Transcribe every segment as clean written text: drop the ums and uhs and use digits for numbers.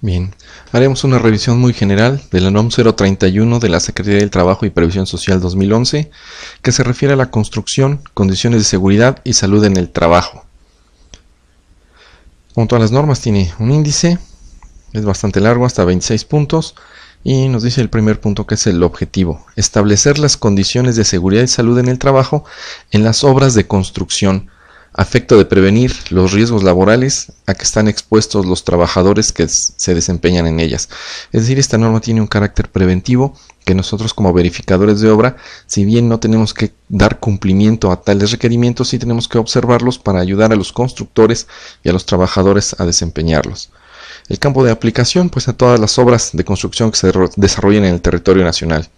Bien, haremos una revisión muy general de la NOM 031 de la Secretaría del Trabajo y Previsión Social 2011, que se refiere a la construcción, condiciones de seguridad y salud en el trabajo. Como todas las normas, tiene un índice, es bastante largo, hasta 26 puntos, y nos dice el primer punto, que es el objetivo: establecer las condiciones de seguridad y salud en el trabajo en las obras de construcción, a efecto de prevenir los riesgos laborales a que están expuestos los trabajadores que se desempeñan en ellas. Es decir, esta norma tiene un carácter preventivo que nosotros, como verificadores de obra, si bien no tenemos que dar cumplimiento a tales requerimientos, sí tenemos que observarlos para ayudar a los constructores y a los trabajadores a desempeñarlos. El campo de aplicación, pues a todas las obras de construcción que se desarrollen en el territorio nacional,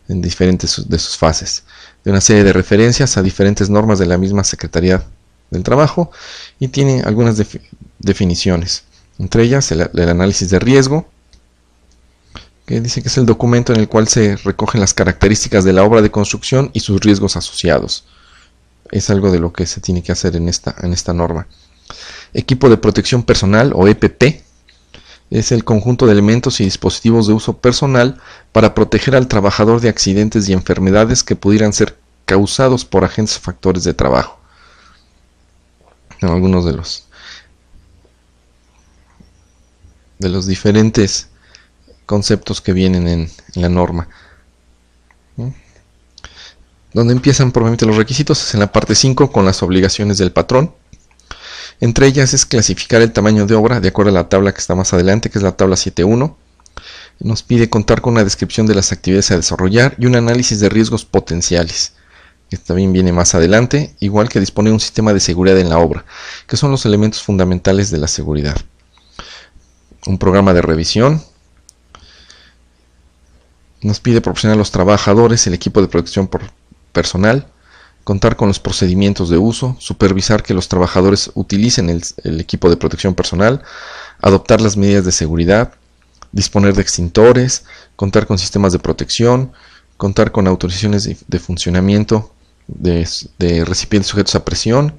en diferentes de sus fases, de una serie de referencias a diferentes normas de la misma Secretaría del Trabajo, y tiene algunas definiciones, entre ellas el análisis de riesgo, que dice que es el documento en el cual se recogen las características de la obra de construcción y sus riesgos asociados. Es algo de lo que se tiene que hacer en esta norma. Equipo de protección personal, o EPP, es el conjunto de elementos y dispositivos de uso personal para proteger al trabajador de accidentes y enfermedades que pudieran ser causados por agentes o factores de trabajo. Algunos de los diferentes conceptos que vienen en la norma. Donde empiezan probablemente los requisitos es en la parte 5, con las obligaciones del patrón. Entre ellas es clasificar el tamaño de obra de acuerdo a la tabla que está más adelante, que es la tabla 7.1. Nos pide contar con una descripción de las actividades a desarrollar y un análisis de riesgos potenciales, que también viene más adelante, igual que disponer un sistema de seguridad en la obra, que son los elementos fundamentales de la seguridad. Un programa de revisión. Nos pide proporcionar a los trabajadores el equipo de protección personal, contar con los procedimientos de uso, supervisar que los trabajadores utilicen el equipo de protección personal, adoptar las medidas de seguridad, disponer de extintores, contar con sistemas de protección, contar con autorizaciones de funcionamiento de recipientes sujetos a presión,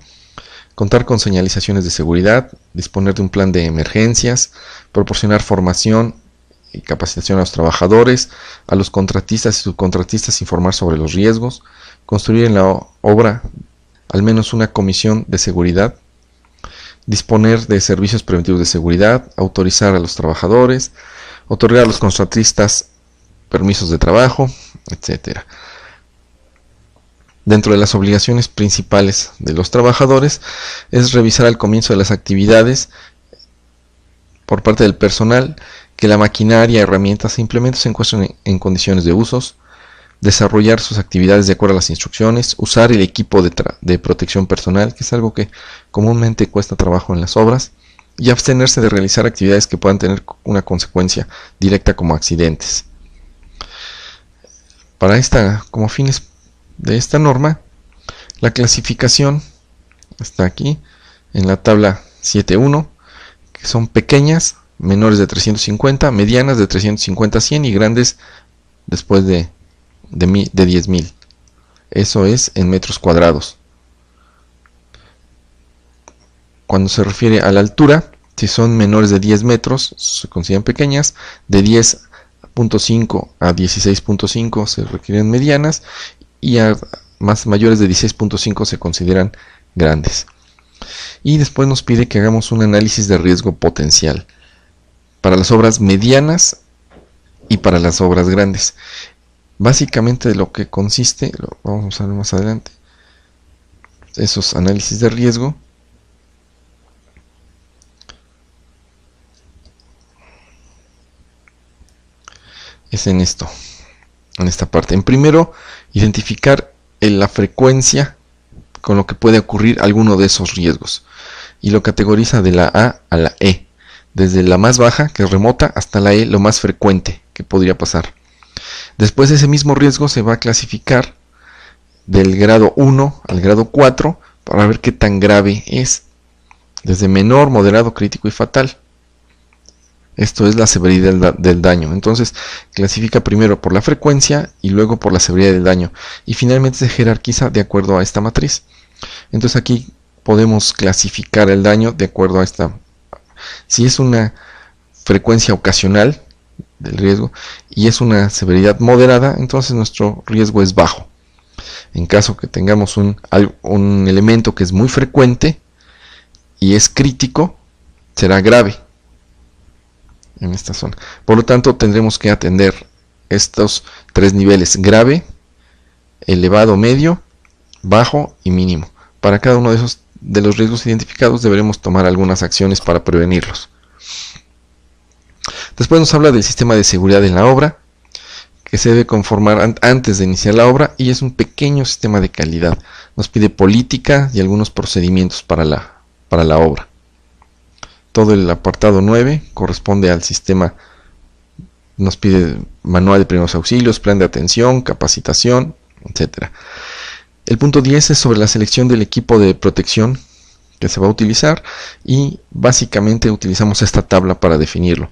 contar con señalizaciones de seguridad, disponer de un plan de emergencias, proporcionar formación y capacitación a los trabajadores, a los contratistas y subcontratistas informar sobre los riesgos, construir en la obra al menos una comisión de seguridad, disponer de servicios preventivos de seguridad, autorizar a los trabajadores, otorgar a los contratistas permisos de trabajo, etc. Dentro de las obligaciones principales de los trabajadores es revisar al comienzo de las actividades por parte del personal que la maquinaria, herramientas e implementos se encuentren en condiciones de usos, desarrollar sus actividades de acuerdo a las instrucciones, usar el equipo de protección personal, que es algo que comúnmente cuesta trabajo en las obras, y abstenerse de realizar actividades que puedan tener una consecuencia directa como accidentes. Como fines de esta norma, la clasificación está aquí en la tabla 7.1, que son pequeñas, menores de 350, medianas de 350 a 100 y grandes después de 10.000. Eso es en metros cuadrados. Cuando se refiere a la altura, si son menores de 10 metros se consideran pequeñas, de 10.5 a 16.5 se requieren medianas, y a mayores de 16.5 se consideran grandes. Y después nos pide que hagamos un análisis de riesgo potencial para las obras medianas y para las obras grandes. Básicamente de lo que consiste, lo vamos a ver más adelante, esos análisis de riesgo es en esta parte. En primero, identificar la frecuencia con lo que puede ocurrir alguno de esos riesgos, y lo categoriza de la A a la E, desde la más baja, que es remota, hasta la E, lo más frecuente que podría pasar. Después ese mismo riesgo se va a clasificar del grado 1 al grado 4 para ver qué tan grave es, desde menor, moderado, crítico y fatal. Esto es la severidad del daño. Entonces clasifica primero por la frecuencia y luego por la severidad del daño, y finalmente se jerarquiza de acuerdo a esta matriz. Entonces aquí podemos clasificar el daño de acuerdo a esta. Si es una frecuencia ocasional del riesgo y es una severidad moderada, entonces nuestro riesgo es bajo. En caso que tengamos un elemento que es muy frecuente y es crítico, será grave en esta zona. Por lo tanto, tendremos que atender estos tres niveles: grave, elevado, medio, bajo y mínimo. Para cada uno de los riesgos identificados deberemos tomar algunas acciones para prevenirlos. Después nos habla del sistema de seguridad en la obra, que se debe conformar antes de iniciar la obra, y es un pequeño sistema de calidad. Nos pide política y algunos procedimientos para la obra. Todo el apartado 9 corresponde al sistema. Nos pide manual de primeros auxilios, plan de atención, capacitación, etc. El punto 10 es sobre la selección del equipo de protección que se va a utilizar, y básicamente utilizamos esta tabla para definirlo.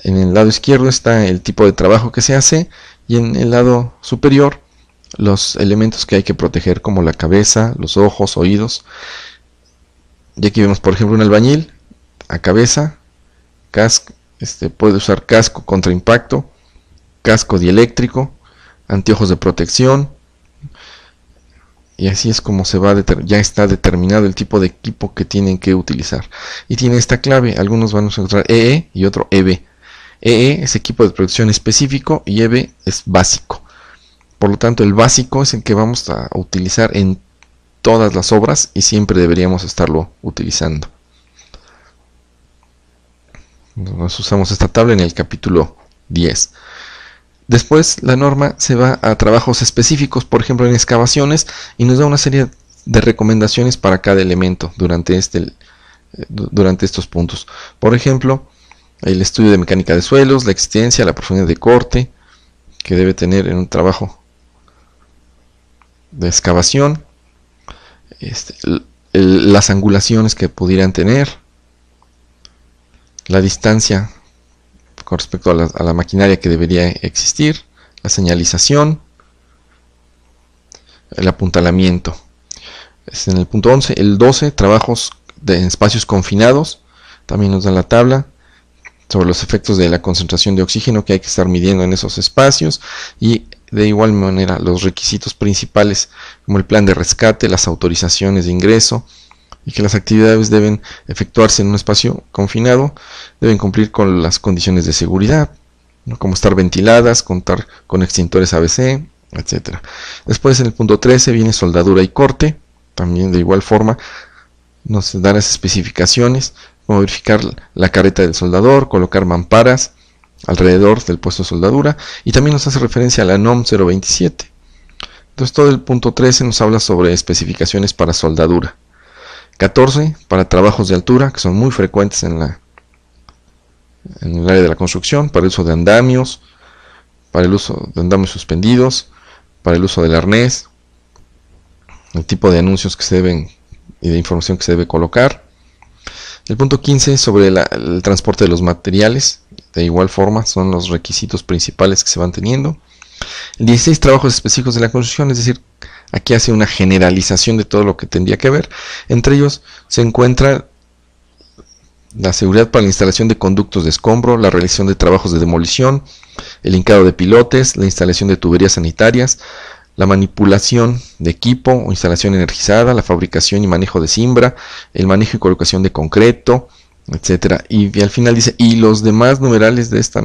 En el lado izquierdo está el tipo de trabajo que se hace, y en el lado superior los elementos que hay que proteger, como la cabeza, los ojos, oídos. Y aquí vemos, por ejemplo, un albañil a cabeza, casco, puede usar casco contra impacto, casco dieléctrico, anteojos de protección, y así es como ya está determinado el tipo de equipo que tienen que utilizar. Y tiene esta clave: algunos van a usar EE y otro EB. EE es equipo de protección específico y EB es básico. Por lo tanto, el básico es el que vamos a utilizar en todas las obras y siempre deberíamos estarlo utilizando. Nos usamos esta tabla en el capítulo 10. Después la norma se va a trabajos específicos, por ejemplo en excavaciones, y nos da una serie de recomendaciones para cada elemento durante estos puntos. Por ejemplo, el estudio de mecánica de suelos, la existencia, la profundidad de corte que debe tener en un trabajo de excavación, las angulaciones que pudieran tener, la distancia con respecto a la maquinaria que debería existir, la señalización, el apuntalamiento. Es en el punto 11. El 12, trabajos en espacios confinados. También nos da la tabla sobre los efectos de la concentración de oxígeno que hay que estar midiendo en esos espacios, y de igual manera los requisitos principales, como el plan de rescate, las autorizaciones de ingreso, y que las actividades deben efectuarse en un espacio confinado, deben cumplir con las condiciones de seguridad, ¿no? Como estar ventiladas, contar con extintores ABC, etc. Después, en el punto 13 viene soldadura y corte. También de igual forma nos dan las especificaciones, como verificar la careta del soldador, colocar mamparas alrededor del puesto de soldadura, y también nos hace referencia a la NOM 027. Entonces todo el punto 13 nos habla sobre especificaciones para soldadura. 14 para trabajos de altura, que son muy frecuentes en el área de la construcción, para el uso de andamios, para el uso de andamios suspendidos, para el uso del arnés, el tipo de anuncios que se deben y de información que se debe colocar. El punto 15 sobre el transporte de los materiales, de igual forma son los requisitos principales que se van teniendo. El 16 trabajos específicos de la construcción, es decir, aquí hace una generalización de todo lo que tendría que ver. Entre ellos se encuentra la seguridad para la instalación de conductos de escombro, la realización de trabajos de demolición, el hincado de pilotes, la instalación de tuberías sanitarias, la manipulación de equipo o instalación energizada, la fabricación y manejo de cimbra, el manejo y colocación de concreto, etcétera. Y al final dice: y los demás numerales de esta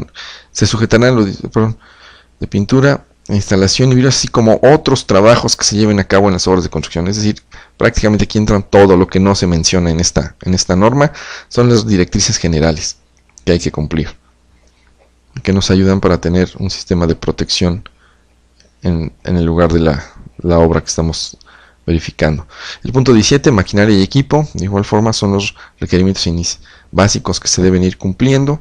se sujetarán de pintura, instalación y vidrio, así como otros trabajos que se lleven a cabo en las obras de construcción. Es decir, prácticamente aquí entran todo lo que no se menciona en esta norma. Son las directrices generales que hay que cumplir, que nos ayudan para tener un sistema de protección en el lugar de la obra que estamos verificando. El punto 17, maquinaria y equipo, de igual forma son los requerimientos básicos que se deben ir cumpliendo.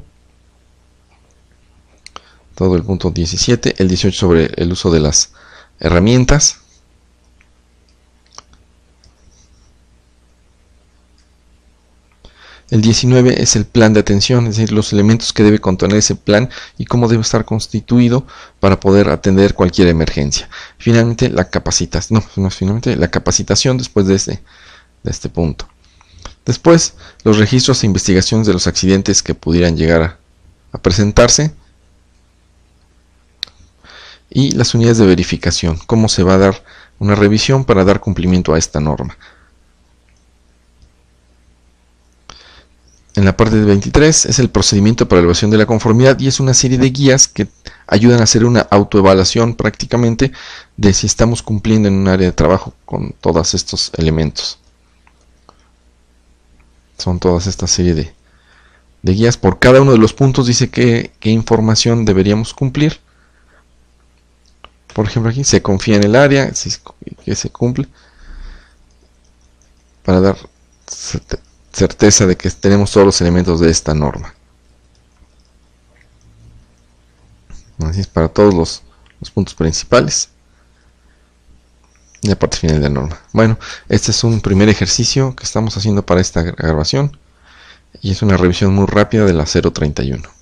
Todo el punto 17, el 18 sobre el uso de las herramientas. El 19 es el plan de atención, es decir, los elementos que debe contener ese plan y cómo debe estar constituido para poder atender cualquier emergencia. Finalmente, la capacitación, la capacitación después de este punto. Después, los registros e investigaciones de los accidentes que pudieran llegar a presentarse. Y las unidades de verificación, cómo se va a dar una revisión para dar cumplimiento a esta norma. En la parte de 23 es el procedimiento para evaluación de la conformidad y es una serie de guías que ayudan a hacer una autoevaluación prácticamente de si estamos cumpliendo en un área de trabajo con todos estos elementos. Son todas esta serie de guías. Por cada uno de los puntos dice qué información deberíamos cumplir. Por ejemplo, aquí se confía en el área, que se cumple, para dar certeza de que tenemos todos los elementos de esta norma. Así es para todos los puntos principales y la parte final de la norma. Bueno, este es un primer ejercicio que estamos haciendo para esta grabación y es una revisión muy rápida de la 031.